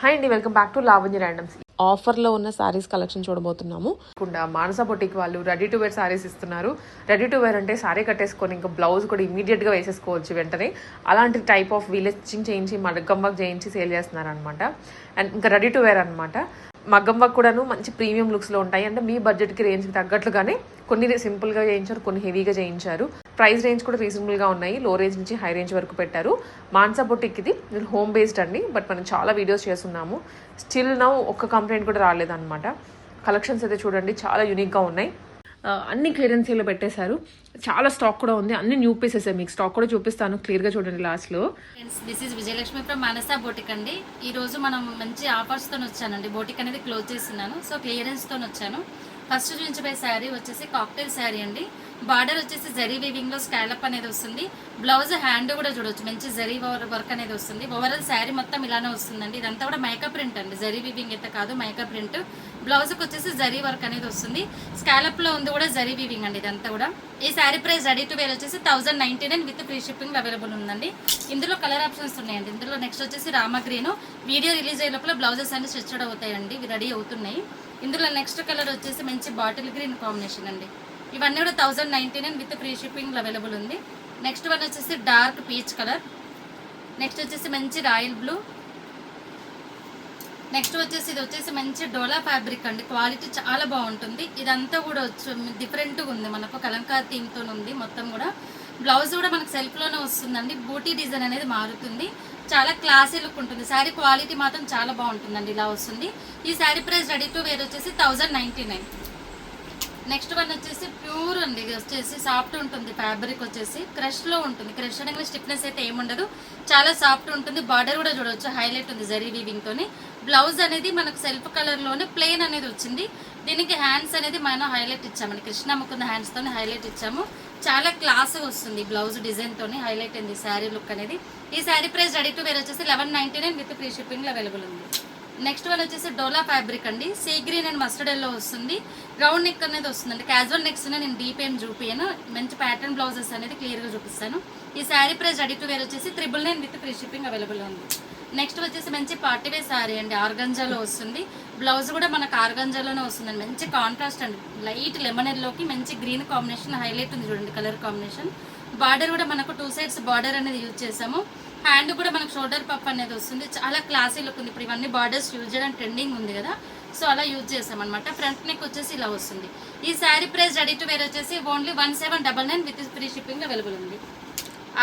Hi అండి, welcome back to Lavanya randoms. ఆఫర్లో ఉన్న శారీస్ కలెక్షన్ చూడబోతున్నాము. మానస బొటిక్ వాళ్ళు రెడీ టు వేర్ శారీస్ ఇస్తున్నారు. రెడీ టు వేర్ అంటే శారీ కట్టేసుకొని ఇంకా బ్లౌజ్ కూడా ఇమీడియట్గా వేసేసుకోవచ్చు వెంటనే. అలాంటి టైప్ ఆఫ్ వీలెస్టింగ్ చేయించి మగ్గం వర్క్ చేయించి సేల్ చేస్తున్నారు అనమాట. అండ్ ఇంకా రెడీ టు వేర్ అనమాట. మగ్గం వర్క్ కూడాను మంచి ప్రీమియం లుక్స్లో ఉంటాయి. అంటే మీ బడ్జెట్కి రేంజ్కి తగ్గట్లుగానే కొన్ని సింపుల్గా చేయించారు, కొన్ని హెవీగా చేయించారు. ప్రైస్ రేంజ్ కూడా రీజనబుల్గా ఉన్నాయి. లో రేంజ్ నుంచి హై రేంజ్ వరకు పెట్టారు. మానస బొటిక్ ఇది హోమ్ బేస్డ్ అండి. బట్ మనం చాలా వీడియోస్ చేస్తున్నాము. స్టిల్ నౌ ఒక్క కంప్లైంట్ కూడా రాలేదన్నమాట. కలెక్షన్స్ అయితే చూడండి, చాలా యూనిక్గా ఉన్నాయి. అన్ని క్లియరెన్స్ సేల్లో పెట్టేశారు. చాలా స్టాక్ కూడా ఉంది. అన్ని న్యూ పీసెస్. మీకు స్టాక్ కూడా చూపిస్తాను, క్లియర్గా చూడండి లాస్ట్లో. This is Vijayalakshmi from Manasa boutique అండి. ఈ రోజు మనం మంచి ఆఫర్స్తో వచ్చానండి. బొటిక్ అనేది క్లోజ్ చేస్తున్నాను, సో క్లియరెన్స్తో వచ్చాను. ఫస్ట్ చూపించబోయే శారీ వచ్చేసి కాక్టైల్ శారీ అండి. బార్డర్ వచ్చేసి జరీ వీవింగ్ లో స్కాలప్ అనేది వస్తుంది. బ్లౌజ్ హ్యాండ్ కూడా చూడవచ్చు, మంచి జరీ వర్క్ అనేది వస్తుంది. ఓవరాల్ శారీ మొత్తం ఇలానే వస్తుందండి. ఇదంతా కూడా మైకా ప్రింట్ అండి, జరీ వీవింగ్ అయితే కాదు, మైకా ప్రింట్. బ్లౌజ్కి వచ్చేసి జరీ వర్క్ అనేది వస్తుంది. స్కాలప్ లో ఉంది కూడా జరీ వీవింగ్ అండి ఇదంతా కూడా. ఈ sari price ready to wear వచ్చేసి 1099 విత్ ఫ్రీ షిప్పింగ్ అవైలబుల్ ఉందండి. ఇందులో కలర్ ఆప్షన్స్ ఉన్నాయండి. ఇందులో నెక్స్ట్ వచ్చేసి రామ గ్రీన్. వీడియో రిలీజ్ అయ్యే లోపల బ్లౌజెస్ అన్ని స్టిచ్డ్ అవుతాయండి, ఇవి రెడీ అవుతున్నాయి. ఇందులో నెక్స్ట్ కలర్ వచ్చేసి మంచి బాటిల్ గ్రీన్ కాంబినేషన్ అండి. ఇవన్నీ కూడా 1099 విత్ ఫ్రీ షిప్పింగ్ అవైలబుల్ ఉంది. నెక్స్ట్ వన్ వచ్చేసి డార్క్ పీచ్ కలర్. నెక్స్ట్ వచ్చేసి మంచి రాయల్ బ్లూ. నెక్స్ట్ వచ్చేసి ఇది వచ్చేసి మంచి డోలా ఫ్యాబ్రిక్ అండి. క్వాలిటీ చాలా బాగుంటుంది. ఇదంతా కూడా డిఫరెంట్గా ఉంది, మనకు కలంకారీ థీమ్తో ఉంది మొత్తం కూడా. బ్లౌజ్ కూడా మనకు సెల్ఫ్లోనే వస్తుందండి. బూటీ డిజైన్ అనేది మారుతుంది. చాలా క్లాసీ లుక్ ఉంటుంది. శారీ క్వాలిటీ మాత్రం చాలా బాగుంటుందండి, ఇలా వస్తుంది. ఈ sari price ready to wear వచ్చేసి 1099. నెక్స్ట్ వన్ వచ్చేసి ప్యూర్ అండి. ఇది వచ్చేసి సాఫ్ట్ ఉంటుంది. ఫ్యాబ్రిక్ వచ్చేసి క్రష్లో ఉంటుంది. క్రష్ అనేది స్టిఫ్నెస్ అయితే ఏముండదు, చాలా సాఫ్ట్ ఉంటుంది. బార్డర్ కూడా చూడవచ్చు, హైలైట్ ఉంది జరీ వీవింగ్తోని. బ్లౌజ్ అనేది మనకు సెల్ఫ్ కలర్లోనే ప్లెయిన్ అనేది వచ్చింది. దీనికి హ్యాండ్స్ అనేది మనం హైలైట్ ఇచ్చామండి. కృష్ణ ముకుంద హ్యాండ్స్తోని హైలైట్ ఇచ్చాము. చాలా క్లాస్గా వస్తుంది బ్లౌజ్ డిజైన్తోని, హైలైట్ అయింది శారీ లుక్ అనేది. ఈ sari price ready to wear వచ్చేసి 1199 విత్ ఫ్రీ షిప్పింగ్ అవైలబుల్ ఉంది. నెక్స్ట్ వన్ వచ్చేసి డోలా ఫ్యాబ్రిక్ అండి. Sea green and mustard yellow వస్తుంది. రౌండ్ నెక్ అనేది వస్తుందండి. క్యాజువల్ నెక్స్ నేను డీప్ ఏం చూపియను, మంచి ప్యాటర్న్ బ్లౌజెస్ అనేది క్లియర్గా చూపిస్తాను. ఈ sari price ready to wear వచ్చేసి 999 విత్ ఫ్రీ షిప్పింగ్ అవైలబుల్ ఉంది. నెక్స్ట్ వచ్చేసి మంచి పార్టీవేర్ శారీ అండి. ఆర్గంజాలో వస్తుంది. బ్లౌజ్ కూడా మనకు ఆర్గంజాలోనే వస్తుందండి. మంచి కాంట్రాస్ట్ అండి. లైట్ లెమన్ ఎల్లోకి మంచి గ్రీన్ కాంబినేషన్ హైలైట్ ఉంది చూడండి, కలర్ కాంబినేషన్. బార్డర్ కూడా మనకు 2 సైడ్స్ బార్డర్ అనేది యూజ్ చేసాము. హ్యాండ్ కూడా మనకు షోల్డర్ పఫ్ అనేది వస్తుంది. చాలా క్లాసీ లుక్ ఉంది. ఇప్పుడు ఇవన్నీ బార్డర్స్ యూజ్ చేయడం ట్రెండింగ్ ఉంది కదా, సో అలా యూజ్ చేసామన్నమాట. ఫ్రంట్ నెక్ వచ్చేసి ఇలా వస్తుంది. ఈ sari price ready to wear వచ్చేసి only 1799 with free shipping available ఉంది.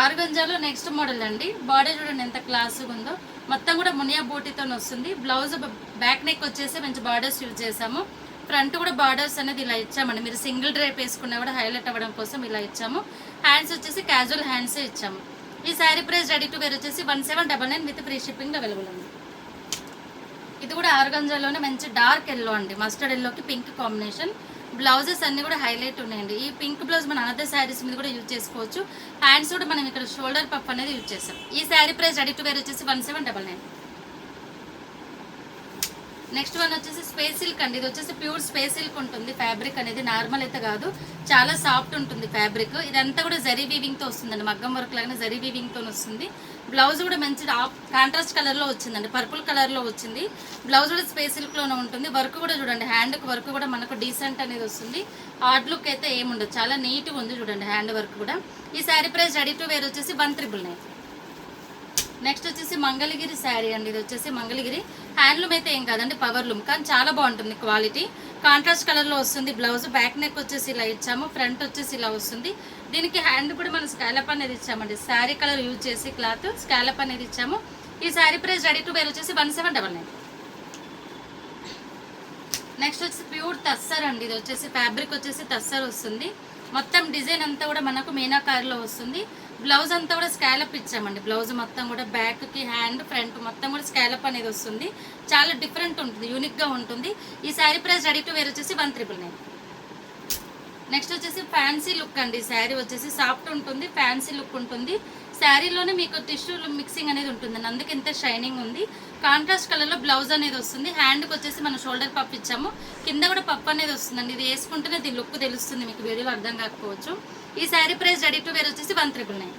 ఆర్గంజాలో నెక్స్ట్ మోడల్ అండి. బార్డర్ చూడండి ఎంత క్లాస్గా ఉందో. మొత్తం కూడా మునియా బూటీతో వస్తుంది. బ్లౌజ్ బ్యాక్ నెక్ వచ్చేసి మంచి బార్డర్స్ యూజ్ చేసాము. ఫ్రంట్ కూడా బార్డర్స్ అనేది ఇలా ఇచ్చామండి. మీరు సింగిల్ డ్రైప్ వేసుకున్నా కూడా హైలైట్ అవ్వడం కోసం ఇలా ఇచ్చాము. హ్యాండ్స్ వచ్చేసి క్యాజువల్ హ్యాండ్సే ఇచ్చాము. ఈ sari price ready to wear వచ్చేసి 1799 విత్ ఫ్రీ షిప్పింగ్ అవైలబుల్ ఉంది. ఇది కూడా ఆర్గంజాలోనే మంచి డార్క్ ఎల్లో అండి. మస్టర్డ్ ఎల్లోకి పింక్ కాంబినేషన్. బ్లౌజెస్ అన్ని కూడా హైలైట్ ఉన్నాయండి. ఈ పింక్ బ్లౌజ్ మన అనదర్ శారీస్ మీద కూడా యూజ్ చేసుకోవచ్చు. హ్యాండ్స్ కూడా మనం ఇక్కడ షోల్డర్ పఫ్ అనేది యూజ్ చేస్తాం. ఈ sari price ready to wear వచ్చేసి 1799. నెక్స్ట్ వన్ వచ్చేసి స్పేస్ సిల్క్ అండి. ఇది వచ్చేసి ప్యూర్ స్పేస్ సిల్క్ ఉంటుంది. ఫ్యాబ్రిక్ అనేది నార్మల్ అయితే కాదు, చాలా సాఫ్ట్ ఉంటుంది ఫ్యాబ్రిక్. ఇదంతా కూడా జరీ వీవింగ్తో వస్తుందండి. మగ్గం వర్క్ లాగానే జరీ వీవింగ్తో వస్తుంది. బ్లౌజ్ కూడా మంచి కాంట్రాస్ట్ కలర్లో వచ్చిందండి, పర్పుల్ కలర్లో వచ్చింది. బ్లౌజ్ కూడా స్పేస్ సిల్క్లోనే ఉంటుంది. వర్క్ కూడా చూడండి, హ్యాండ్కి వర్క్ కూడా మనకు డీసెంట్ అనేది వస్తుంది. హార్డ్ లుక్ అయితే ఏముండదు, చాలా నీట్గా ఉంది చూడండి హ్యాండ్ వర్క్ కూడా. ఈ sari price ready to wear వచ్చేసి 1399. నెక్స్ట్ వచ్చేసి మంగళగిరి శారీ అండి. ఇది వచ్చేసి మంగళగిరి హ్యాండ్లూమ్ అయితే ఏం కాదండి, పవర్ లూమ్, కానీ చాలా బాగుంటుంది క్వాలిటీ. కాంట్రాస్ట్ కలర్లో వస్తుంది. బ్లౌజ్ బ్యాక్ నెక్ వచ్చేసి ఇలా ఇచ్చాము. ఫ్రంట్ వచ్చేసి ఇలా వస్తుంది. దీనికి హ్యాండ్ కూడా మనం స్కాలప్ అనేది ఇచ్చామండి. శారీ కలర్ యూజ్ చేసి క్లాత్ స్కాలప్ అనేది ఇచ్చాము. ఈ sari price ready to wear వచ్చేసి 1799. నెక్స్ట్ వచ్చేసి ప్యూర్ తస్సర్ అండి. ఇది వచ్చేసి ఫ్యాబ్రిక్ వచ్చేసి తస్సర్ వస్తుంది. మొత్తం డిజైన్ అంతా కూడా మనకు మీనాకారిలో వస్తుంది. బ్లౌజ్ అంతా కూడా స్కాలప్ ఇచ్చామండి. బ్లౌజ్ మొత్తం కూడా బ్యాక్కి హ్యాండ్ ఫ్రంట్ మొత్తం కూడా స్కాలప్ అనేది వస్తుంది. చాలా డిఫరెంట్ ఉంటుంది, యూనిక్గా ఉంటుంది. ఈ sari price ready to wear వచ్చేసి 1399. నెక్స్ట్ వచ్చేసి ఫ్యాన్సీ లుక్ అండి. శారీ వచ్చేసి సాఫ్ట్ ఉంటుంది, ఫ్యాన్సీ లుక్ ఉంటుంది. శారీలోనే మీకు టిష్యూ మిక్సింగ్ అనేది ఉంటుందండి, అందుకే ఇంత షైనింగ్ ఉంది. కాంట్రాస్ట్ కలర్లో బ్లౌజ్ అనేది వస్తుంది. హ్యాండ్కి వచ్చేసి మనం షోల్డర్ పఫ్ ఇచ్చాము. కింద కూడా పఫ్ అనేది వస్తుందండి. ఇది వేసుకుంటేనే దీని లుక్ తెలుస్తుంది, మీకు వీడియోలో అర్థం కాకపోవచ్చు. ఈ sari price ready to wear వచ్చేసి 1399.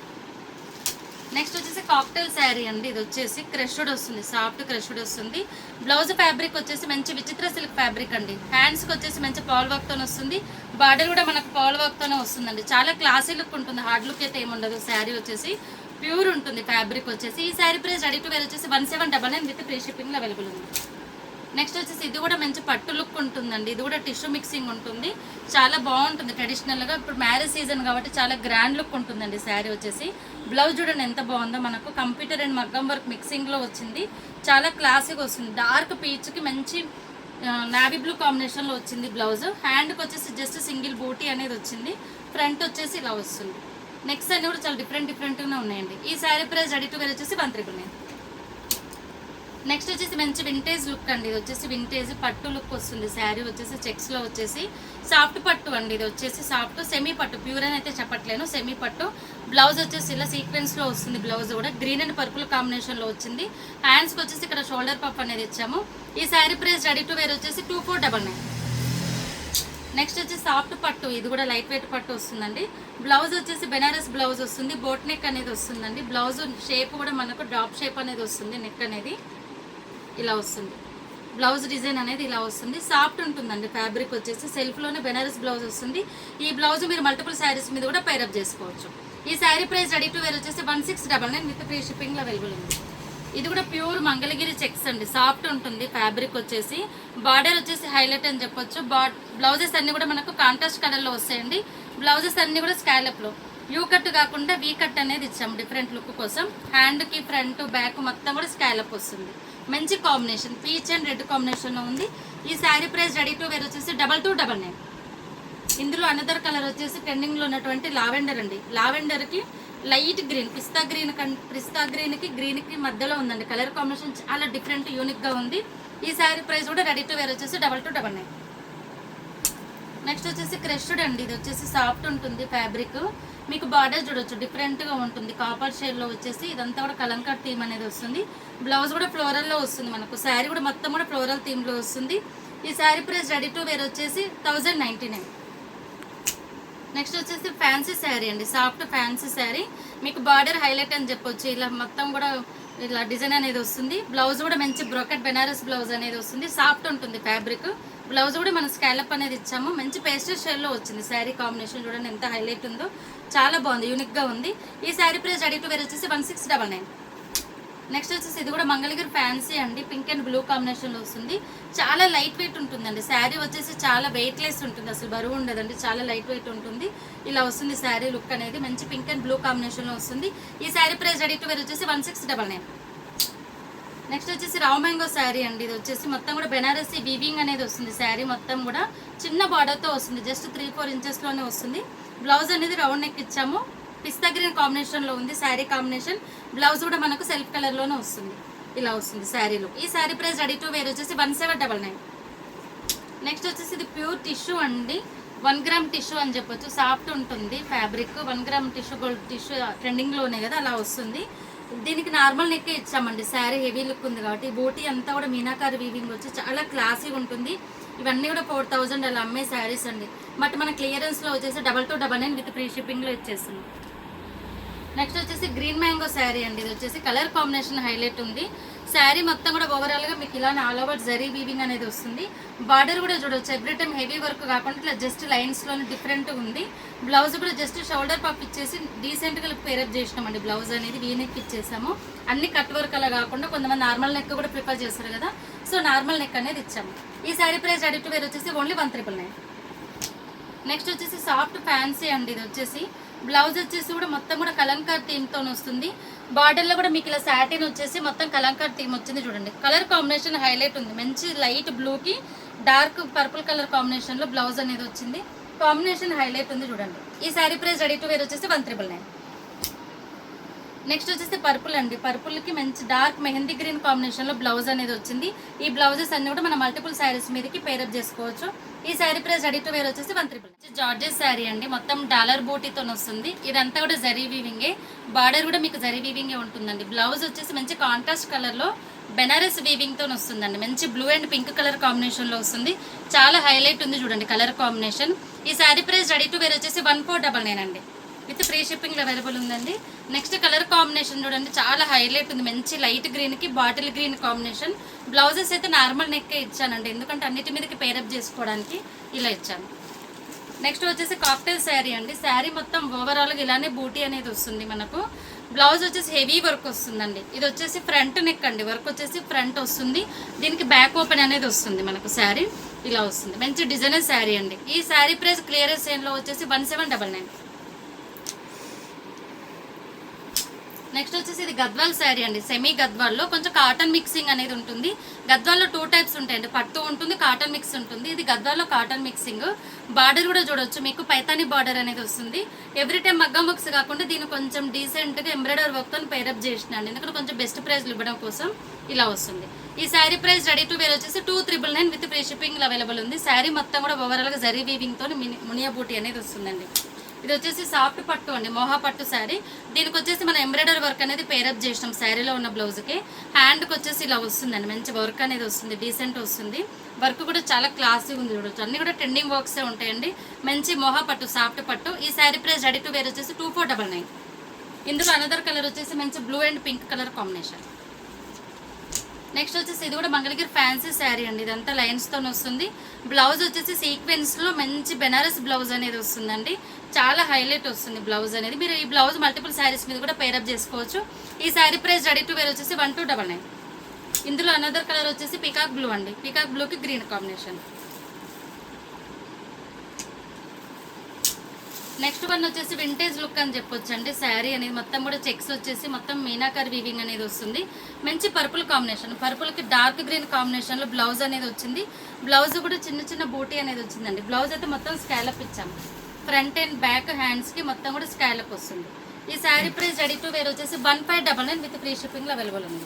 నెక్స్ట్ వచ్చేసి కాక్టైల్ శారీ అండి. ఇది వచ్చేసి క్రష్డ్ వస్తుంది, సాఫ్ట్ క్రష్డ్ వస్తుంది. బ్లౌజ్ ఫ్యాబ్రిక్ వచ్చేసి మంచి విచిత్ర సిల్క్ ఫ్యాబ్రిక్ అండి. హ్యాండ్స్కి వచ్చేసి మంచి పాల్ వర్క్తో వస్తుంది. బార్డర్ కూడా మనకు పాల్ వర్క్తోనే వస్తుందండి. చాలా క్లాసీ లుక్ ఉంటుంది, హార్డ్ లుక్ అయితే ఏముండదు. శారీ వచ్చేసి ప్యూర్ ఉంటుంది ఫ్యాబ్రిక్ వచ్చేసి. ఈ sari price ready to wear వచ్చేసి 1799 విత్ ఫ్రీ షిప్పింగ్లో అవైలబుల్ ఉంది. నెక్స్ట్ వచ్చేసి ఇది కూడా మంచి పట్టు లుక్ ఉంటుందండి. ఇది కూడా టిష్యూ మిక్సింగ్ ఉంటుంది, చాలా బాగుంటుంది ట్రెడిషనల్గా. ఇప్పుడు మ్యారేజ్ సీజన్ కాబట్టి చాలా గ్రాండ్ లుక్ ఉంటుందండి శారీ వచ్చేసి. బ్లౌజ్ చూడండి ఎంత బాగుందో, మనకు కంప్యూటర్ అండ్ మగ్గం వర్క్ మిక్సింగ్లో వచ్చింది. చాలా క్లాసిక్ వస్తుంది. డార్క్ పీచ్కి మంచి నావీ బ్లూ కాంబినేషన్లో వచ్చింది బ్లౌజ్. హ్యాండ్కి వచ్చేసి జస్ట్ సింగిల్ బూటీ అనేది వచ్చింది. ఫ్రంట్ వచ్చేసి ఇలా వస్తుంది. నెక్స్ట్ అన్ని కూడా చాలా డిఫరెంట్గా ఉన్నాయండి. ఈ sari price ready to wear వచ్చేసి 139. నెక్స్ట్ వచ్చేసి మంచి వింటేజ్ లుక్ అండి. ఇది వచ్చేసి వింటేజ్ పట్టు లుక్ వస్తుంది. శారీ వచ్చేసి చెక్స్లో వచ్చేసి సాఫ్ట్ పట్టు అండి. ఇది వచ్చేసి సాఫ్ట్ సెమీ పట్టు, ప్యూర్ అని అయితే చెప్పట్లేను, సెమీ పట్టు. బ్లౌజ్ వచ్చేసి ఇలా సీక్వెన్స్లో వస్తుంది. బ్లౌజ్ కూడా గ్రీన్ అండ్ పర్పుల్ కాంబినేషన్లో వచ్చింది. హ్యాండ్స్కి వచ్చేసి ఇక్కడ షోల్డర్ పఫ్ అనేది ఇచ్చాము. ఈ sari price ready to wear వచ్చేసి 2499. నెక్స్ట్ వచ్చి సాఫ్ట్ పట్టు, ఇది కూడా లైట్ వెయిట్ పట్టు వస్తుందండి. బ్లౌజ్ వచ్చేసి బెనారస్ బ్లౌజ్ వస్తుంది. బోట్ నెక్ అనేది వస్తుందండి. బ్లౌజ్ షేప్ కూడా మనకు డ్రాప్ షేప్ అనేది వస్తుంది. నెక్ అనేది ఇలా వస్తుంది. బ్లౌజ్ డిజైన్ అనేది ఇలా వస్తుంది. సాఫ్ట్ ఉంటుందండి ఫ్యాబ్రిక్ వచ్చేసి. సెల్ఫ్లోనే బెనారస్ బ్లౌజ్ వస్తుంది. ఈ బ్లౌజ్ మీరు మల్టిపుల్ శారీస్ మీద కూడా పైరప్ చేసుకోవచ్చు. ఈ sari price ready to wear వచ్చేసి 1699 విత్ ఫ్రీ షిప్పింగ్లో అవైలబుల్ ఉంది. ఇది కూడా ప్యూర్ మంగళగిరి చెక్స్ అండి. సాఫ్ట్ ఉంటుంది ఫ్యాబ్రిక్ వచ్చేసి. బార్డర్ వచ్చేసి హైలైట్ అని చెప్పొచ్చు. బ్లౌజెస్ అన్ని కూడా మనకు కాంట్రాస్ట్ కలర్లో వస్తాయండి. బ్లౌజెస్ అన్ని కూడా స్కాలప్లో యూ కట్ కాకుండా వీ కట్ అనేది ఇచ్చాము డిఫరెంట్ లుక్ కోసం. హ్యాండ్కి ఫ్రంట్ బ్యాక్ మొత్తం కూడా స్కాలప్ వస్తుంది. మంచి కాంబినేషన్, పీచ్ అండ్ రెడ్ కాంబినేషన్లో ఉంది. ఈ sari price ready to wear వచ్చేసి 2299. ఇందులో అనదర్ కలర్ వచ్చేసి ట్రెండింగ్లో ఉన్నటువంటి లావెండర్ అండి. లావెండర్కి లైట్ గ్రీన్, పిస్తా గ్రీన్కి గ్రీన్కి మధ్యలో ఉందండి. కలర్ కాంబినేషన్ చాలా డిఫరెంట్ యూనిక్గా ఉంది. ఈ శారీ ప్రైస్ కూడా రెడీ టు వేర్ వచ్చేసి 2299. నెక్స్ట్ వచ్చేసి క్రష్డ్ అండి. ఇది వచ్చేసి సాఫ్ట్ ఉంటుంది ఫ్యాబ్రిక్. మీకు బార్డర్ చూడొచ్చు డిఫరెంట్గా ఉంటుంది. కాపర్ షేడ్లో వచ్చేసి ఇదంతా కూడా కలంకార్ థీమ్ అనేది వస్తుంది. బ్లౌజ్ కూడా ఫ్లోరల్లో వస్తుంది మనకు. శారీ కూడా మొత్తం కూడా ఫ్లోరల్ థీమ్లో వస్తుంది. ఈ sari price ready to wear వచ్చేసి 1099. నెక్స్ట్ వచ్చేసి ఫ్యాన్సీ శారీ అండి. Soft fancy sari. మీకు బార్డర్ హైలైట్ అని చెప్పొచ్చు. ఇలా మొత్తం కూడా ఇలా డిజైన్ అనేది వస్తుంది. బ్లౌజ్ కూడా మంచి బ్రోకెట్ బెనారస్ బ్లౌజ్ అనేది వస్తుంది. సాఫ్ట్ ఉంటుంది ఫ్యాబ్రిక్. బ్లౌజ్ కూడా మనం స్కాలప్ అనేది ఇచ్చాము. మంచి పేస్టల్ షేడ్లో వచ్చింది. శారీ కాంబినేషన్ చూడండి ఎంత హైలైట్ ఉందో, చాలా బాగుంది, యూనిక్గా ఉంది. ఈ sari price ready to wear వచ్చేసి 1699. నెక్స్ట్ వచ్చేసి ఇది కూడా మంగళగిరి ఫ్యాన్సీ అండి. పింక్ అండ్ బ్లూ కాంబినేషన్లో వస్తుంది. చాలా లైట్ వెయిట్ ఉంటుందండి. శారీ వచ్చేసి చాలా వెయిట్లెస్ ఉంటుంది, అసలు బరువు ఉండదండి, చాలా లైట్ వెయిట్ ఉంటుంది. ఇలా వస్తుంది శారీ లుక్ అనేది. మంచి పింక్ అండ్ బ్లూ కాంబినేషన్లో వస్తుంది. ఈ sari price ready to wear వచ్చేసి 1699. నెక్స్ట్ వచ్చేసి రావ్ మ్యాంగో శారీ అండి. ఇది వచ్చేసి మొత్తం కూడా బెనారసీ వీవింగ్ అనేది వస్తుంది. శారీ మొత్తం కూడా చిన్న బార్డర్తో వస్తుంది. జస్ట్ 3-4 ఇంచెస్లోనే వస్తుంది. బ్లౌజ్ అనేది రౌండ్ నెక్ ఇచ్చాము. పిస్తా గ్రీన్ కాంబినేషన్లో ఉంది శారీ కాంబినేషన్. బ్లౌజ్ కూడా మనకు సెల్ఫ్ కలర్లోనే వస్తుంది. ఇలా వస్తుంది శారీలో. ఈ sari price ready to wear వచ్చేసి 1799. నెక్స్ట్ వచ్చేసి ఇది ప్యూర్ టిష్యూ అండి. 1 గ్రామ్ టిష్యూ అని చెప్పొచ్చు. సాఫ్ట్ ఉంటుంది fabric. 1 gram tissue, gold tissue ట్రెండింగ్లోనే కదా, అలా వస్తుంది. దీనికి నార్మల్ నెక్కే ఇచ్చామండి. శారీ హెవీ లుక్ ఉంది కాబట్టి. బూటీ అంతా కూడా మీనాకారి వీవింగ్ వచ్చి చాలా క్లాసీగా ఉంటుంది. ఇవన్నీ కూడా 4000 అలా అమ్మే శారీస్ అండి. బట్ మన క్లియరెన్స్లో వచ్చేసి 2299 విత్ ఫ్రీ షిప్పింగ్లో ఇచ్చేస్తుంది. నెక్స్ట్ వచ్చేసి గ్రీన్ మ్యాంగో శారీ అండి. ఇది వచ్చేసి కలర్ కాంబినేషన్ హైలైట్ ఉంది. శారీ మొత్తం కూడా ఓవరాల్గా మీకు ఇలానే ఆల్ ఓవర్ జరీ వీవింగ్ అనేది వస్తుంది. బార్డర్ కూడా చూడవచ్చు. ఎవ్రీ టైం హెవీ వర్క్ కాకుండా ఇట్లా జస్ట్ లైన్స్లోనే డిఫరెంట్గా ఉంది. బ్లౌజ్ కూడా జస్ట్ షోల్డర్ పఫ్ ఇచ్చేసి డీసెంట్గా పేరప్ చేసినామండి. బ్లౌజ్ అనేది వీ నెక్ ఇచ్చేసాము. అన్ని కట్ వర్క్ అలా కాకుండా కొంతమంది నార్మల్ నెక్ కూడా ప్రిఫర్ చేస్తారు కదా, సో నార్మల్ నెక్ అనేది ఇచ్చాము. ఈ sari price ready to wear వచ్చేసి ఓన్లీ 1399. నెక్స్ట్ వచ్చేసి సాఫ్ట్ ఫ్యాన్సీ అండి. ఇది వచ్చేసి బ్లౌజ్ వచ్చేసి కూడా మొత్తం కూడా కలంకార్ థీమ్తో వస్తుంది. బార్డర్లో కూడా మీకు ఇలా సాటిన్ వచ్చేసి మొత్తం కలంకార్ థీమ్ వచ్చింది చూడండి. కలర్ కాంబినేషన్ హైలైట్ ఉంది. మంచి లైట్ బ్లూకి డార్క్ పర్పుల్ కలర్ కాంబినేషన్లో బ్లౌజ్ అనేది వచ్చింది. కాంబినేషన్ హైలైట్ ఉంది చూడండి. ఈ sari price ready to wear వచ్చేసి 1399. నెక్స్ట్ వచ్చేసి పర్పుల్ అండి. పర్పుల్కి మంచి డార్క్ మెహందీ గ్రీన్ కాంబినేషన్లో బ్లౌజ్ అనేది వచ్చింది. ఈ బ్లౌజెస్ అన్ని కూడా మనం మల్టిపుల్ శారీస్ మీదకి పేరప్ చేసుకోవచ్చు. ఈ sari price ready to wear వచ్చేసి 1399. జార్జెస్ శారీ అండి. మొత్తం డాలర్ బూటీతో వస్తుంది. ఇదంతా కూడా జరీ వీవింగే. బార్డర్ కూడా మీకు జరీ వీవింగే ఉంటుందండి. బ్లౌజ్ వచ్చేసి మంచి కాంట్రాస్ట్ కలర్లో బెనారస్ వీవింగ్తో వస్తుందండి. మంచి బ్లూ అండ్ పింక్ కలర్ కాంబినేషన్లో వస్తుంది. చాలా హైలైట్ ఉంది చూడండి కలర్ కాంబినేషన్. ఈ sari price ready to wear వచ్చేసి 1499 అండి. విత్ ఫ్రీ షిప్పింగ్లో అవైలబుల్ ఉందండి. నెక్స్ట్ కలర్ కాంబినేషన్ చూడండి, చాలా హైలైట్ ఉంది. మంచి లైట్ గ్రీన్కి బాటిల్ గ్రీన్ కాంబినేషన్. బ్లౌజెస్ అయితే నార్మల్ నెక్కే ఇచ్చానండి, ఎందుకంటే అన్నిటి మీదకి పేరప్ చేసుకోవడానికి ఇలా ఇచ్చాను. నెక్స్ట్ వచ్చేసి కాక్టైల్ శారీ అండి. శారీ మొత్తం ఓవరాల్గా ఇలానే బూటీ అనేది వస్తుంది మనకు. బ్లౌజ్ వచ్చేసి హెవీ వర్క్ వస్తుందండి. ఇది వచ్చేసి ఫ్రంట్ నెక్ అండి, వర్క్ వచ్చేసి ఫ్రంట్ వస్తుంది. దీనికి బ్యాక్ ఓపెన్ అనేది వస్తుంది మనకు. శారీ ఇలా వస్తుంది, మంచి డిజైనర్ శారీ అండి. ఈ శారీ ప్రైస్ క్లియరెన్స్ సేల్లో వచ్చేసి 1799. నెక్స్ట్ వచ్చేసి ఇది గద్వాల్ శారీ అండి, సెమీ గద్వాల్లో కొంచెం కాటన్ మిక్సింగ్ అనేది ఉంటుంది. గద్వాల్లో 2 టైప్స్ ఉంటాయండి, పట్టు ఉంటుంది, కాటన్ మిక్స్ ఉంటుంది. ఇది గద్వాల్లో కాటన్ మిక్సింగ్. బార్డర్ కూడా చూడొచ్చు, మీకు పైతాని బార్డర్ అనేది వస్తుంది. ఎవ్రీ టైం మగ్గం వర్క్స్ కాకుండా దీన్ని కొంచెం డీసెంట్గా ఎంబ్రాయిడరీ వర్క్తో పేరప్ చేసినాండి, ఎందుకంటే కొంచెం బెస్ట్ ప్రైస్లు ఇవ్వడం కోసం ఇలా వస్తుంది. ఈ sari price ready to wear వచ్చేసి 2999 విత్ ఫ్రీ షిప్పింగ్ అవైలబుల్ ఉంది. శారీ మొత్తం కూడా ఓవరాల్గా జరీ వీవింగ్తో మునియా బూటీ అనేది వస్తుందండి. ఇది వచ్చేసి సాఫ్ట్ పట్టు అండి, మోహా పట్టు శారీ. దీనికి వచ్చేసి మనం ఎంబ్రాయిడరీ వర్క్ అనేది పేరప్ చేసినాం శారీలో ఉన్న బ్లౌజ్కి. హ్యాండ్కి వచ్చేసి ఇలా వస్తుందండి, మంచి వర్క్ అనేది వస్తుంది, డీసెంట్ వస్తుంది. వర్క్ కూడా చాలా క్లాసీగా ఉంది చూడొచ్చు. అన్నీ కూడా ట్రెండింగ్ వర్క్సే ఉంటాయండి. మంచి మోహా పట్టు, సాఫ్ట్ పట్టు. ఈ sari price ready to wear వచ్చేసి 2499. ఇందులో అనదర్ కలర్ వచ్చేసి మంచి blue and pink colour combination. Next వచ్చేసి ఇది కూడా మంగళగిరి ఫ్యాన్సీ శారీ అండి, ఇదంతా లైన్స్తో వస్తుంది. బ్లౌజ్ వచ్చేసి సీక్వెన్స్లో మంచి బెనారస్ బ్లౌజ్ అనేది వస్తుందండి, చాలా హైలైట్ వస్తుంది బ్లౌజ్ అనేది. మీరు ఈ బ్లౌజ్ మల్టిపుల్ శారీస్ మీద కూడా పేరప్ చేసుకోవచ్చు. ఈ sari price ready to wear వచ్చేసి 1299. ఇందులో అనదర్ కలర్ వచ్చేసి పీకాక్ బ్లూ అండి, పీకాక్ బ్లూకి గ్రీన్ కాంబినేషన్. నెక్స్ట్ వన్ వచ్చేసి వింటేజ్ లుక్ అని చెప్పొచ్చు అండి. శారీ అనేది మొత్తం కూడా చెక్స్ వచ్చేసి మొత్తం మీనాకర్ వీవింగ్ అనేది వస్తుంది. మంచి పర్పుల్ కాంబినేషన్, పర్పుల్కి డార్క్ గ్రీన్ కాంబినేషన్లో బ్లౌజ్ అనేది వచ్చింది. బ్లౌజ్ కూడా చిన్న చిన్న బూటీ అనేది వచ్చిందండి. బ్లౌజ్ అయితే మొత్తం స్కాలప్ ఇచ్చాము, ఫ్రంట్ అండ్ బ్యాక్ హ్యాండ్స్కి మొత్తం కూడా స్కాలప్ వస్తుంది. ఈ sari price ready to wear వచ్చేసి 1599 విత్ ఫ్రీ షిప్పింగ్లో అవైలబుల్ ఉంది.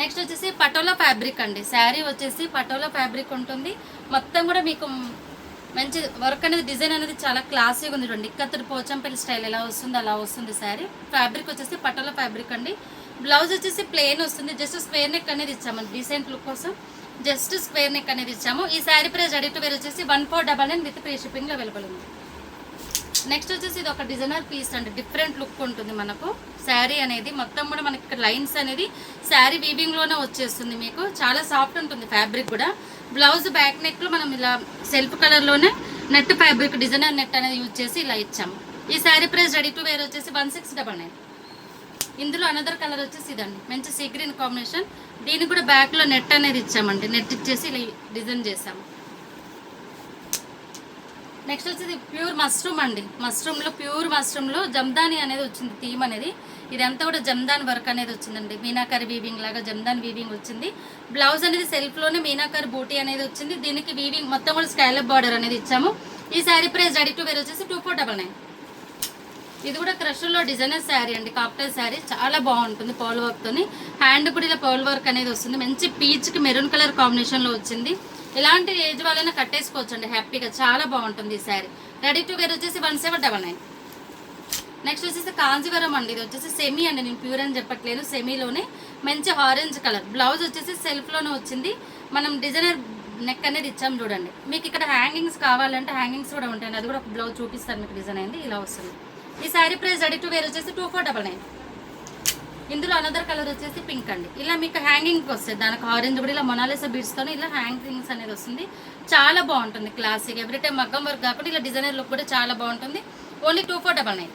నెక్స్ట్ వచ్చేసి పటోలా ఫ్యాబ్రిక్ అండి. శారీ వచ్చేసి పటోలా ఫ్యాబ్రిక్ ఉంటుంది. మొత్తం కూడా మీకు మంచి వర్క్ అనేది, డిజైన్ అనేది చాలా క్లాసీగా ఉంది చూడండి. ఇక్కత్తడి పోచంపల్లి స్టైల్ ఎలా వస్తుంది అలా వస్తుంది శారీ. ఫ్యాబ్రిక్ వచ్చేసి పటోలా ఫ్యాబ్రిక్ అండి. బ్లౌజ్ వచ్చేసి ప్లెయిన్ వస్తుంది, జస్ట్ స్క్వేర్ నెక్ అనేది ఇచ్చాము డీసెంట్ లుక్ కోసం, జస్ట్ స్క్వేర్ నెక్ అనేది ఇచ్చాము. ఈ sari price ready to wear వచ్చేసి 1499 విత్ ఫ్రీ షిప్పింగ్లో అవైలబుల్ ఉంది. నెక్స్ట్ వచ్చేసి ఇది ఒక డిజైనర్ పీస్ అండి, డిఫరెంట్ లుక్ ఉంటుంది మనకు. శారీ అనేది మొత్తం కూడా మనకి ఇక్కడ లైన్స్ అనేది శారీ వీవింగ్లోనే వచ్చేస్తుంది, మీకు చాలా సాఫ్ట్ ఉంటుంది ఫ్యాబ్రిక్ కూడా. బ్లౌజ్ బ్యాక్ నెక్లో మనం ఇలా సెల్ఫ్ కలర్లోనే నెట్ ఫ్యాబ్రిక్ డిజైనర్ నెట్ అనేది యూజ్ చేసి ఇలా ఇచ్చాము. ఈ sari price ready to wear వచ్చేసి 1699. ఇందులో అనదర్ కలర్ వచ్చేసి ఇదండి, మంచి సీ గ్రీన్ కాంబినేషన్. దీనికి కూడా బ్యాక్లో నెట్ అనేది ఇచ్చామండి, నెట్ ఇచ్చేసి ఇలా డిజైన్ చేసాము. నెక్స్ట్ వచ్చేది ప్యూర్ మష్రూమ్ అండి, మష్రూమ్లో ప్యూర్ మష్రూమ్లో జమ్దాని అనేది వచ్చింది థీమ్ అనేది. ఇదంతా కూడా జమ్దాన్ వర్క్ అనేది వచ్చిందండి, మీనాకరి వీవింగ్ లాగా జమ్దాన్ వీవింగ్ వచ్చింది. బ్లౌజ్ అనేది సెల్ఫ్లోనే మీనాకరి బూటీ అనేది వచ్చింది. దీనికి వీవింగ్ మొత్తం కూడా స్కాలప్ బార్డర్ అనేది ఇచ్చాము. ఈ sari price ready to wear వచ్చేసి 2499. ఇది కూడా క్రష్లో డిజైనర్ శారీ అండి, కాక్టైల్ శారీ, చాలా బాగుంటుంది పర్ల్ వర్క్తోని. హ్యాండ్ కూడా ఇలా పర్ల్ వర్క్ అనేది వస్తుంది, మంచి పీచ్కి మెరూన్ కలర్ కాంబినేషన్లో వచ్చింది. ఇలాంటి ఏజ్ వాళ్ళైనా కట్టేసుకోవచ్చు అండి హ్యాపీగా, చాలా బాగుంటుంది ఈ శారీ. రెడీ టు వేర్ వచ్చేసి 1799. నెక్స్ట్ వచ్చేసి కాంజీవరం అండి, ఇది వచ్చేసి సెమీ అండి, నేను ప్యూర్ అని చెప్పట్లేదు, సెమీలోనే మంచి ఆరెంజ్ కలర్. బ్లౌజ్ వచ్చేసి సెల్ఫ్లోనే వచ్చింది, మనం డిజైనర్ నెక్ అనేది ఇచ్చాము చూడండి. మీకు ఇక్కడ హ్యాంగింగ్స్ కావాలంటే హ్యాంగింగ్స్ కూడా ఉంటాయండి, అది కూడా ఒక బ్లౌజ్ చూపిస్తాను మీకు, డిజైన్ అయింది ఇలా వస్తుంది. ఈ sari price ready to wear వచ్చేసి 2499. ఇందులో అనదర్ కలర్ వచ్చేసి పింక్ అండి, ఇలా మీకు హ్యాంగింగ్కి వస్తుంది, దానికి ఆరెంజ్ కూడా ఇలా మొనాలిసా బీడ్స్తో ఇలా హ్యాంగింగ్స్ అనేది వస్తుంది, చాలా బాగుంటుంది క్లాసిక్. ఎవ్రీ టైం మగ్గం వర్క్ కాకుండా ఇలా డిజైనర్ లుక్ కూడా చాలా బాగుంటుంది. ఓన్లీ 2499.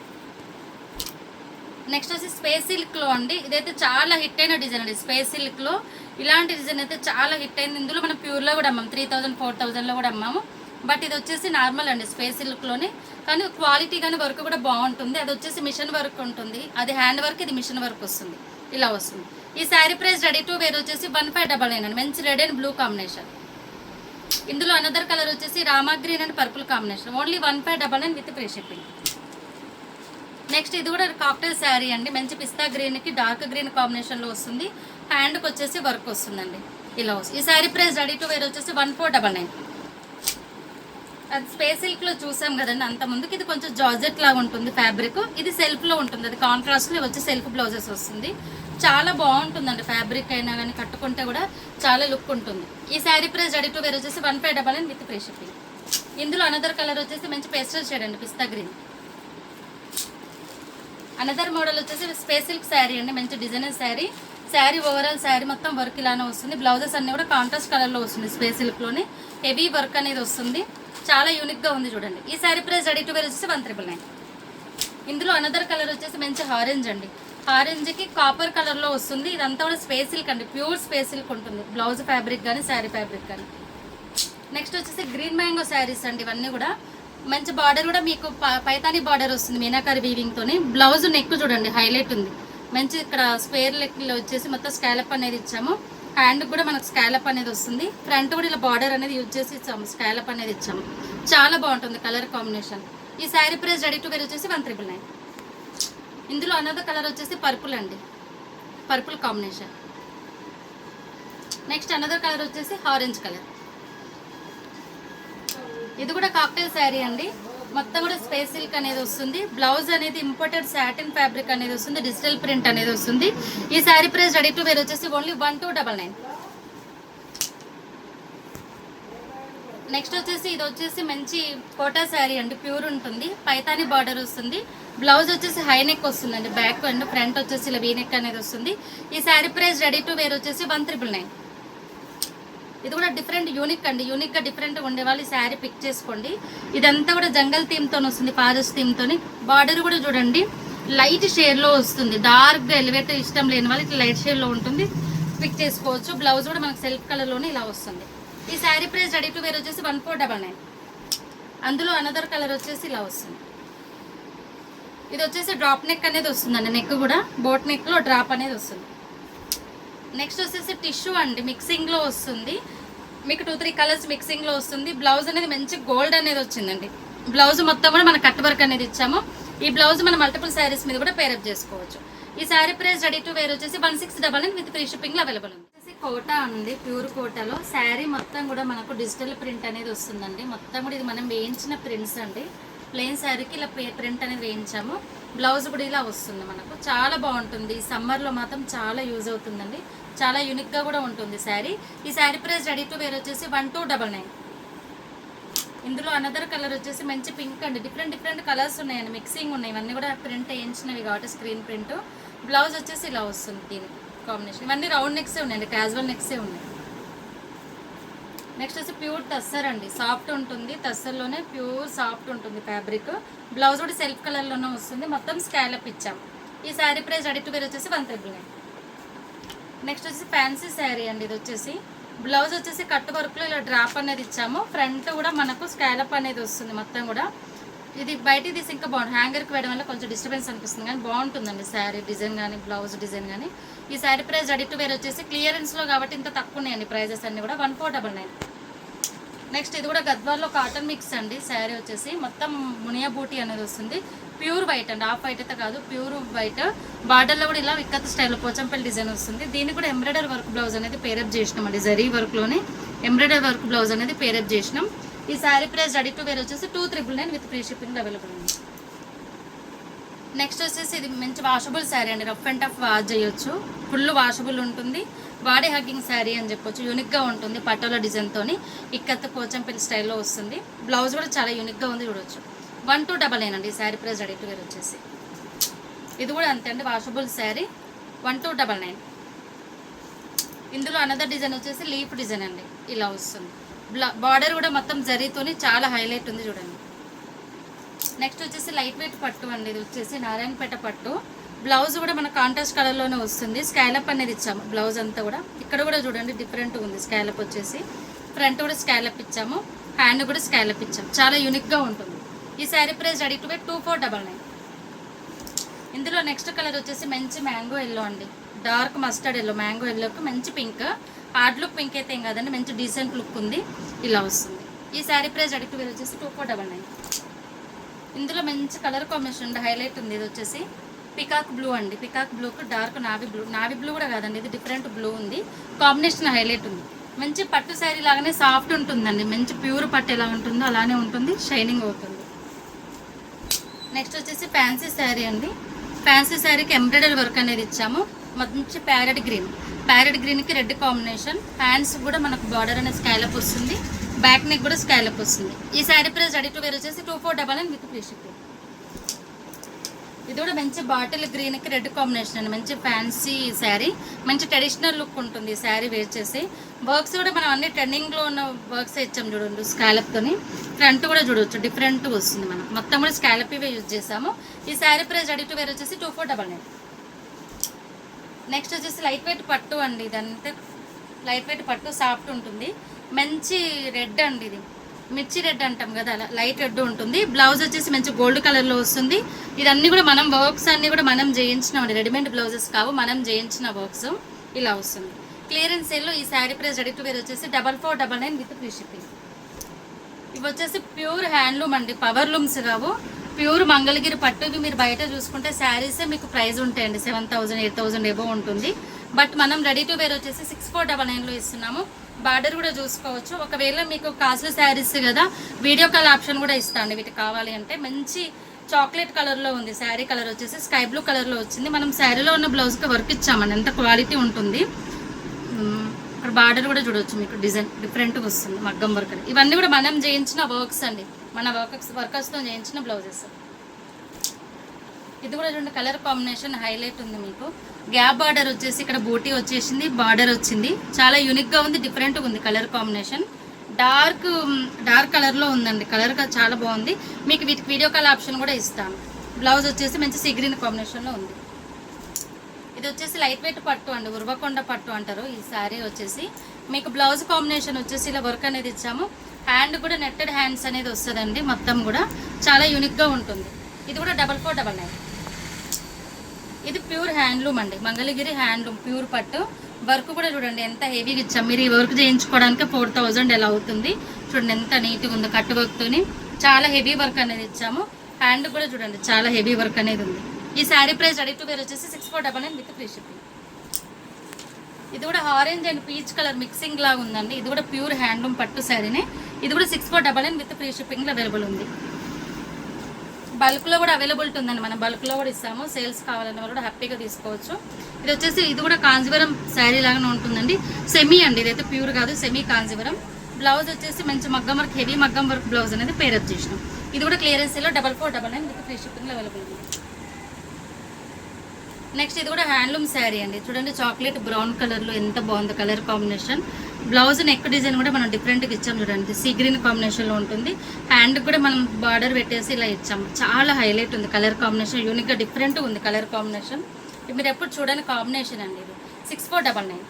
నెక్స్ట్ వచ్చి స్పేస్ సిల్క్లో అండి, ఇదైతే చాలా హిట్ అయిన డిజైన్ అండి. స్పేస్ సిల్క్లో ఇలాంటి డిజైన్ అయితే చాలా హిట్ అయింది. ఇందులో మనం ప్యూర్లో కూడా అమ్మాము, 3000 4000లో కూడా అమ్మాము. బట్ ఇది వచ్చేసి నార్మల్ అండి, స్పేస్ సిల్క్లోనే, కానీ క్వాలిటీ కానీ వర్క్ కూడా బాగుంటుంది. అది వచ్చేసి మిషన్ వర్క్ ఉంటుంది, అది హ్యాండ్ వర్క్, ఇది మిషన్ వర్క్ వస్తుంది, ఇలా వస్తుంది. ఈ sari price ready to wear వచ్చేసి 1599 అండి, మంచి రెడ్ అండ్ బ్లూ కాంబినేషన్. ఇందులో అనదర్ కలర్ వచ్చేసి Rama green and purple combination. Only 1599 with free shipping. Next ఇది కూడా కాక్టైల్ శారీ అండి, మంచి పిస్తా గ్రీన్కి డార్క్ గ్రీన్ కాంబినేషన్లో వస్తుంది. హ్యాండ్కి వచ్చేసి వర్క్ వస్తుందండి, ఇలా వస్తుంది. ఈ sari price ready to wear వచ్చేసి 1499. అది స్పేస్ సిల్క్లో చూసాం కదండి అంత ముందుకి, ఇది కొంచెం జార్జెట్ లాగా ఉంటుంది ఫ్యాబ్రిక్, ఇది సెల్ఫ్లో ఉంటుంది, అది కాంట్రాస్ట్లో వచ్చి సెల్ఫ్ బ్లౌజెస్ వస్తుంది. చాలా బాగుంటుందండి ఫ్యాబ్రిక్ అయినా కానీ కట్టుకుంటే కూడా చాలా లుక్ ఉంటుంది. ఈ sari price ready to wear వచ్చేసి 1599 విత్ ఫ్రీ షిప్పింగ్. ఇందులో అనదర్ కలర్ వచ్చేసి మంచి పేస్టల్ షేడ్ అండి, పిస్తా గ్రీన్. అనదర్ మోడల్ వచ్చేసి స్పేస్ సిల్క్ శారీ అండి, మంచి డిజైనర్ శారీ. శారీ ఓవరాల్ శారీ మొత్తం వర్క్ ఇలానే వస్తుంది. బ్లౌజెస్ అన్నీ కూడా కాంట్రాస్ట్ కలర్లో వస్తుంది. స్పేస్ సిల్క్లోనే హెవీ వర్క్ అనేది వస్తుంది. చాలా యూనిక్గా ఉంది చూడండి. ఈ sari price ready to wear వచ్చేసి 199. ఇందులో అనదర్ కలర్ వచ్చేసి మంచి ఆరెంజ్ అండి. ఆరెంజ్కి కాపర్ కలర్లో వస్తుంది. ఇదంతా కూడా స్పేస్ సిల్క్ అండి, ప్యూర్ స్పేస్ సిల్క్ ఉంటుంది. బ్లౌజ్ ఫ్యాబ్రిక్ కానీ శారీ ఫ్యాబ్రిక్ కానీ. నెక్స్ట్ వచ్చేసి గ్రీన్ మ్యాంగో శారీస్ అండి. ఇవన్నీ కూడా మంచి బార్డర్ కూడా మీకు పైతానీ బార్డర్ వస్తుంది మీనాకారి వీవింగ్తోని. బ్లౌజ్ నెక్ చూడండి హైలైట్ ఉంది. మంచి ఇక్కడ స్క్వేర్ లెక్లో వచ్చేసి మొత్తం స్కాలప్ అనేది ఇచ్చాము. హ్యాండ్ కూడా మనకు స్కాలప్ అనేది వస్తుంది. ఫ్రంట్ కూడా ఇలా బార్డర్ అనేది యూజ్ చేసి ఇచ్చాము, స్కాలప్ అనేది ఇచ్చాము. చాలా బాగుంటుంది కలర్ కాంబినేషన్. ఈ sari price ready to wear వచ్చేసి 199. ఇందులో అనదర్ కలర్ వచ్చేసి పర్పుల్ అండి, purple combination. Next another colour వచ్చేసి ఆరెంజ్ కలర్. ఇది కూడా కాక్టైల్ శారీ అండి. మొత్తం కూడా స్పేస్ సిల్క్ అనేది వస్తుంది. బ్లౌజ్ అనేది ఇంపోర్టెడ్ సాటిన్ ఫ్యాబ్రిక్ అనేది వస్తుంది. డిజిటల్ ప్రింట్ అనేది వస్తుంది. ఈ sari price ready to wear వచ్చేసి ఓన్లీ 1299. నెక్స్ట్ వచ్చేసి ఇది వచ్చేసి మంచి కోటా శారీ అండి, ప్యూర్ ఉంటుంది. పైతాని బార్డర్ వస్తుంది. బ్లౌజ్ వచ్చేసి హై నెక్ వస్తుందండి, బ్యాక్ అండ్ ఫ్రంట్ వచ్చేసి ఇలా వీ నెక్ అనేది వస్తుంది. ఈ sari price ready to wear వచ్చేసి 199. ఇది కూడా డిఫరెంట్ యూనిక్ అండి, యూనిక్గా డిఫరెంట్గా ఉండే వాళ్ళు ఈ శారీ పిక్ చేసుకోండి. ఇదంతా కూడా జంగల్ థీమ్తో వస్తుంది, ఫారెస్ట్ థీమ్తోని. బార్డర్ కూడా చూడండి లైట్ షేడ్లో వస్తుంది. డార్క్గా ఎలివేట్ ఇష్టం లేని వాళ్ళు ఇట్లా లైట్ షేడ్లో ఉంటుంది, పిక్ చేసుకోవచ్చు. బ్లౌజ్ కూడా మనకు సెల్ఫ్ కలర్లోనే ఇలా వస్తుంది. ఈ sari price ready to wear వచ్చేసి 1499. అందులో అనదర్ కలర్ వచ్చేసి ఇలా వస్తుంది. ఇది వచ్చేసి డ్రాప్ నెక్ అనేది వస్తుందండి, నెక్ కూడా బోట్ నెక్లో డ్రాప్ అనేది వస్తుంది. నెక్స్ట్ వచ్చేసి టిష్యూ అండి, మిక్సింగ్లో వస్తుంది. మీకు 2-3 కలర్స్ మిక్సింగ్లో వస్తుంది. బ్లౌజ్ అనేది మంచి గోల్డ్ అనేది వచ్చిందండి. బ్లౌజ్ మొత్తం కూడా మన కట్ వర్క్ అనేది ఇచ్చాము. ఈ బ్లౌజ్ మన మల్టిపుల్ శారీస్ మీద కూడా పేరప్ చేసుకోవచ్చు. ఈ sari price ready to wear వచ్చేసి 1699 విత్ ఫ్రీ షిప్పింగ్లో అవైలబుల్ ఉంది. వచ్చేసి కోటా అండి, ప్యూర్ కోటాలో శారీ మొత్తం కూడా మనకు డిజిటల్ ప్రింట్ అనేది వస్తుందండి. మొత్తం కూడా ఇది మనం వేయించిన ప్రింట్స్ అండి. ప్లెయిన్ శారీకి ఇలా ప్రింట్ అనేది వేయించాము. బ్లౌజ్ కూడా ఇలా వస్తుంది మనకు. చాలా బాగుంటుంది. ఈ సమ్మర్లో మాత్రం చాలా యూజ్ అవుతుందండి. చాలా యూనిక్గా కూడా ఉంటుంది శారీ. ఈ sari price ready to wear వచ్చేసి 1299. ఇందులో అనదర్ కలర్ వచ్చేసి మంచి పింక్ అండి. డిఫరెంట్ కలర్స్ ఉన్నాయండి, మిక్సింగ్ ఉన్నాయి. ఇవన్నీ కూడా ప్రింట్ వేయించినవి కాబట్టి స్క్రీన్ ప్రింట్. బ్లౌజ్ వచ్చేసి ఇలా వస్తుంది దీనికి కాంబినేషన్. ఇవన్నీ రౌండ్ నెక్సే ఉన్నాయండి, క్యాజువల్ నెక్సే ఉన్నాయి. నెక్స్ట్ వచ్చి ప్యూర్ టస్సర్ అండి, సాఫ్ట్ ఉంటుంది. టస్సర్లోనే ప్యూర్ సాఫ్ట్ ఉంటుంది ఫ్యాబ్రిక్. బ్లౌజ్ కూడా సెల్ఫ్ కలర్లోనే వస్తుంది. మొత్తం స్కాలప్ ఇచ్చాం. ఈ sari price ready to wear వచ్చేసి 139. నెక్స్ట్ వచ్చేసి ఫ్యాన్సీ శారీ అండి. ఇది వచ్చేసి బ్లౌజ్ వచ్చేసి కట్ వర్క్లో ఇలా డ్రాప్ అనేది ఇచ్చాము. ఫ్రంట్ కూడా మనకు స్కాలప్ అనేది వస్తుంది మొత్తం కూడా. ఇది బయటికి తీసి ఇంకా బాగుంటుంది, హ్యాంగర్కి వేయడం వల్ల కొంచెం డిస్టర్బెన్స్ అనిపిస్తుంది కానీ బాగుంటుందండి శారీ డిజైన్ కానీ బ్లౌజ్ డిజైన్ కానీ. ఈ sari price ready to wear వచ్చేసి క్లియరెన్స్లో కాబట్టి ఇంత తక్కువ ఉన్నాయండి ప్రైజెస్ అన్నీ కూడా 1499. నెక్స్ట్ ఇది కూడా గద్వాల్లో కాటన్ మిక్స్ అండి. శారీ వచ్చేసి మొత్తం మునియా బూటీ అనేది వస్తుంది. ప్యూర్ వైట్ అండి, ఆఫ్ వైట్ అయితే కాదు, ప్యూర్ వైట్. బార్డర్లో కూడా ఇలా విక్కత్ స్టైల్లో పోచంపల్లి డిజైన్ వస్తుంది. దీనికి కూడా ఎంబ్రాయిడరీ వర్క్ బ్లౌజ్ అనేది పేరప్ చేసినాం అండి. జరీ వర్క్లోనే ఎంబ్రాయిడరీ వర్క్ బ్లౌజ్ అనేది పేరప్ చేసినాం. ఈ sari price ready to wear వచ్చేసి 2399 విత్ ఫ్రీ షిప్పింగ్ అవైలబుల్ ఉంది. నెక్స్ట్ వచ్చేసి ఇది మంచి వాషబుల్ శారీ అండి, రఫ్ అండ్ టఫ్ వాష్ చేయొచ్చు. ఫుల్ వాషబుల్ ఉంటుంది. బాడీ హగ్గింగ్ శారీ అని చెప్పొచ్చు. యూనిక్గా ఉంటుంది. పటోలా డిజైన్తో ఇక్కత్ పోచంపల్లి స్టైల్లో వస్తుంది. బ్లౌజ్ కూడా చాలా యూనిక్గా ఉంది చూడొచ్చు. 1299 అండి ఈ sari price ready to wear వచ్చేసి. ఇది కూడా అంతే అండి, వాషబుల్ శారీ 1299. ఇందులో అనదర్ డిజైన్ వచ్చేసి లీఫ్ డిజైన్ అండి, ఇలా వస్తుంది. బార్డర్ కూడా మొత్తం జరీతోని చాలా హైలైట్ ఉంది చూడండి. నెక్స్ట్ వచ్చేసి లైట్ వెయిట్ పట్టు అండి. ఇది వచ్చేసి నారాయణపేట పట్టు. బ్లౌజ్ కూడా మన కాంట్రాస్ట్ కలర్లోనే వస్తుంది. స్కాలప్ అనేది ఇచ్చాము బ్లౌజ్ అంతా కూడా. ఇక్కడ కూడా చూడండి డిఫరెంట్ ఉంది. స్కాలప్ వచ్చేసి ఫ్రంట్ కూడా స్కాలప్ ఇచ్చాము, హ్యాండ్ కూడా స్కాలప్ ఇచ్చాము. చాలా యూనిక్గా ఉంటుంది. ఈ sari price ready to wear 2499. ఇందులో నెక్స్ట్ కలర్ వచ్చేసి మంచి మ్యాంగో ఎల్లో అండి, డార్క్ మస్టర్డ్ ఎల్లో. మ్యాంగో ఎల్లోకి మంచి పింక్, హార్డ్ లుక్ పింక్ అయితే ఏం కాదండి, మంచి డీసెంట్ లుక్ ఉంది. ఇలా వస్తుంది. ఈ sari price ready to wear వచ్చేసి 2499. ఇందులో మంచి కలర్ కాంబినేషన్ ఉంది, హైలైట్ ఉంది. ఇది వచ్చేసి పికాక్ బ్లూ అండి. పికాక్ బ్లూకు dark navy blue. Navy blue కూడా కాదండి, ఇది డిఫరెంట్ బ్లూ ఉంది. కాంబినేషన్ హైలైట్ ఉంది. మంచి పట్టు శారీ లాగానే సాఫ్ట్ ఉంటుందండి. మంచి ప్యూర్ పట్టు ఎలా ఉంటుందో అలానే ఉంటుంది, షైనింగ్ అవుతుంది. నెక్స్ట్ వచ్చేసి ఫ్యాన్సీ శారీ అండి. ఫ్యాన్సీ శారీకి ఎంబ్రాయిడరీ వర్క్ అనేది ఇచ్చాము. మంచి ప్యారెట్ గ్రీన్. ప్యారెట్ గ్రీన్కి రెడ్ కాంబినేషన్. హ్యాండ్స్ కూడా మనకు బార్డర్ అనేది స్కాలప్ వస్తుంది. బ్యాక్ నెక్ కూడా స్కాలప్ వస్తుంది. ఈ sari price ready to wear వచ్చేసి 2499 విత్ ఫ్రీ షిప్పింగ్. ఇది కూడా మంచి బాటిల్ గ్రీన్కి రెడ్ కాంబినేషన్ అండి. మంచి ఫ్యాన్సీ శారీ, మంచి ట్రెడిషనల్ లుక్ ఉంటుంది ఈ శారీ వేర్ చేసి. వర్క్స్ కూడా మనం అన్ని ట్రెండింగ్లో ఉన్న వర్క్స్ ఇచ్చాం చూడండి స్కాలప్తోని. ఫ్రంట్ కూడా చూడవచ్చు డిఫరెంట్ వస్తుంది. మనం మొత్తం కూడా స్కాలప్ ఇవే యూజ్ చేసాము. ఈ sari price ready to wear వచ్చేసి 2499. నెక్స్ట్ వచ్చేసి లైట్ వెయిట్ పట్టు అండి. ఇదంతా లైట్ వెయిట్ పట్టు సాఫ్ట్ ఉంటుంది. మంచి రెడ్ అండి, ఇది మిర్చి రెడ్ అంటాం కదా, అలా లైట్ రెడ్ ఉంటుంది. బ్లౌజ్ వచ్చేసి మంచి గోల్డ్ కలర్లో వస్తుంది. ఇదన్నీ కూడా మనం వర్క్స్ అన్నీ కూడా మనం చేయించినామండి, రెడీమేడ్ బ్లౌజెస్ కావు, మనం చేయించిన వర్క్స్ ఇలా వస్తుంది. క్లియరెన్స్ సేల్లో ఈ sari price ready to wear వచ్చేసి 4499 విత్ ఫ్రీ షిప్పింగ్. ఇవి వచ్చేసి ప్యూర్ హ్యాండ్లూమ్ అండి, పవర్ లూమ్స్ కావు, ప్యూర్ మంగళగిరి పట్టు. ఇవి మీరు బయట చూసుకుంటే శారీసే మీకు ప్రైస్ ఉంటాయండి 7000 8000 ఎబో ఉంటుంది. బట్ మనం రెడీ టు వేర్ వచ్చేసి 6499లో ఇస్తున్నాము. బార్డర్ కూడా చూసుకోవచ్చు. ఒకవేళ మీకు కాస్ట్లీ శారీస్ కదా, వీడియో కాల్ ఆప్షన్ కూడా ఇస్తాండి వీటికి కావాలి అంటే. మంచి చాక్లెట్ కలర్లో ఉంది శారీ, కలర్ వచ్చేసి స్కై బ్లూ కలర్లో వచ్చింది. మనం శారీలో ఉన్న బ్లౌజ్కి వర్క్ ఇచ్చామండి, ఎంత క్వాలిటీ ఉంటుంది. ఇక్కడ బార్డర్ కూడా చూడవచ్చు, మీకు డిజైన్ డిఫరెంట్గా వస్తుంది, మగ్గం వర్క్. ఇవన్నీ కూడా మనం చేయించిన వర్క్స్ అండి, మన వర్కర్స్తో చేయించిన బ్లౌజెస్. ఇది కూడా చూడండి కలర్ కాంబినేషన్ హైలైట్ ఉంది. మీకు గ్యాప్ బార్డర్ వచ్చేసి ఇక్కడ బూటీ వచ్చేసింది, బార్డర్ వచ్చింది. చాలా యూనిక్గా ఉంది, డిఫరెంట్గా ఉంది కలర్ కాంబినేషన్. డార్క్ కలర్లో ఉందండి, కలర్ చాలా బాగుంది. మీకు వీటికి వీడియో కాల్ ఆప్షన్ కూడా ఇస్తాను. బ్లౌజ్ వచ్చేసి మంచి సీ గ్రీన్ కాంబినేషన్లో ఉంది. ఇది వచ్చేసి లైట్ వెయిట్ పట్టు అండి, ఉర్వకొండ పట్టు అంటారు. ఈ శారీ వచ్చేసి మీకు బ్లౌజ్ కాంబినేషన్ వచ్చేసి ఇలా వర్క్ అనేది ఇచ్చాము. హ్యాండ్ కూడా నెట్టెడ్ హ్యాండ్స్ అనేది వస్తుందండి, మొత్తం కూడా చాలా యూనిక్గా ఉంటుంది. ఇది కూడా 4499. ఇది ప్యూర్ హ్యాండ్లూమ్ అండి, మంగళగిరి హ్యాండ్లూమ్ ప్యూర్ పట్టు. వర్క్ కూడా చూడండి ఎంత హెవీగా ఇచ్చాం. మీరు ఈ వర్క్ చేయించుకోవడానికి 4000 ఎలా అవుతుంది చూడండి, ఎంత నీట్గా ఉంది. కట్ వర్క్తోని చాలా హెవీ వర్క్ అనేది ఇచ్చాము. హ్యాండ్ కూడా చూడండి చాలా హెవీ వర్క్ అనేది ఉంది. ఈ sari price ready to wear వచ్చేసి 6499 విత్ ఫ్రీ షిప్పింగ్. ఇది కూడా orange and peach colour mixing లాగా ఉందండి. ఇది కూడా ప్యూర్ హ్యాండ్లూమ్ పట్టు శారీనే. ఇది కూడా 6499 విత్ ఫ్రీ షిప్పింగ్లో అవైలబుల్ ఉంది. బల్క్లో కూడా అవైలబిలిటీ ఉందండి, మనం బల్క్లో కూడా ఇస్తాము. సేల్స్ కావాలన్న వాళ్ళు కూడా హ్యాపీగా తీసుకోవచ్చు. ఇది వచ్చేసి ఇది కూడా కాంజీవరం శారీ లాగానే ఉంటుందండి. సెమీ అండి, ఇదైతే ప్యూర్ కాదు, సెమీ కాంజీవరం. బ్లౌజ్ వచ్చేసి మంచి మగ్గం వర్క్, హెవీ మగ్గం వర్క్ బ్లౌజ్ అనేది పేరప్ చేసినాం. ఇది కూడా క్లియరెన్స్లో 4499 విత్ ఫ్రీ షిప్పింగ్లో అవైలబుల్ ఉంది. నెక్స్ట్ ఇది కూడా హ్యాండ్లూమ్ శారీ అండి. చూడండి చాక్లెట్ బ్రౌన్ కలర్లో ఎంత బాగుంది colour combination. Blouse neck design కూడా మనం డిఫరెంట్గా ఇచ్చాం చూడండి, సీ గ్రీన్ కాంబినేషన్లో ఉంటుంది. హ్యాండ్ కూడా మనం బార్డర్ పెట్టేసి ఇలా ఇచ్చాము. చాలా హైలైట్ ఉంది కలర్ కాంబినేషన్, యూనిక్గా డిఫరెంట్గా ఉంది కలర్ కాంబినేషన్. మీరు ఎప్పుడు చూడని కాంబినేషన్ అండి. ఇది 6499.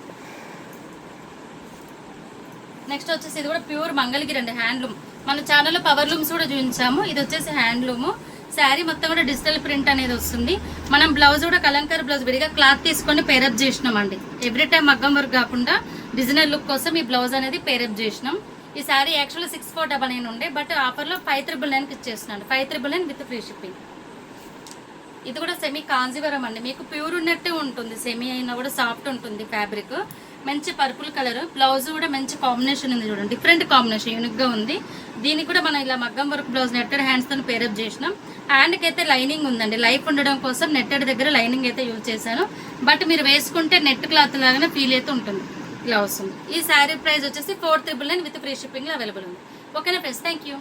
నెక్స్ట్ వచ్చేసి ఇది కూడా ప్యూర్ మంగళగిరి అండి, హ్యాండ్లూమ్. మన ఛానల్లో పవర్ లూమ్స్ కూడా చూపించాము. ఇది వచ్చేసి హ్యాండ్లూము శారీ, మొత్తం కూడా డిజిటల్ ప్రింట్ అనేది వస్తుంది. మనం బ్లౌజ్ కూడా కలంకారీ బ్లౌజ్ విడిగా క్లాత్ తీసుకొని పేరప్ చేసినామండి. ఎవ్రీ టైం మగ్గం వర్క్ కాకుండా డిజైనర్ లుక్ కోసం ఈ బ్లౌజ్ అనేది పేరప్ చేసినాం. ఈ శారీ యాక్చువల్గా 6499 ఉండే, బట్ ఆఫర్లో 5399కి ఇచ్చేస్తున్నాను. 5399 విత్ ఫ్రీ షిప్పింగ్. ఇది కూడా సెమీ కాంజీవరం అండి, మీకు ప్యూర్ ఉన్నట్టే ఉంటుంది. సెమీ అయినా కూడా సాఫ్ట్ ఉంటుంది ఫ్యాబ్రిక్. మంచి పర్పుల్ కలర్. బ్లౌజ్ కూడా మంచి కాంబినేషన్ ఉంది చూడండి, డిఫరెంట్ కాంబినేషన్ యూనిక్గా ఉంది. దీనికి కూడా మనం ఇలా మగ్గం వర్క్ బ్లౌజ్ నెట్టెడ్ హ్యాండ్స్తో పేరప్ చేసినాం. హ్యాండ్కి అయితే లైనింగ్ ఉందండి, లైఫ్ ఉండడం కోసం నెట్టెడ్ దగ్గర లైనింగ్ అయితే యూజ్ చేశాను. బట్ మీరు వేసుకుంటే నెట్ క్లాత్ లాగానే ఫీల్ అయితే ఉంటుంది, ఇలా వస్తుంది. ఈ శారీ ప్రైస్ వచ్చేసి 4399 విత్ ఫ్రీ షిప్పింగ్లో అవైలబుల్ ఉంది. ఓకేనా ఫ్రెండ్స్, థ్యాంక్ యూ.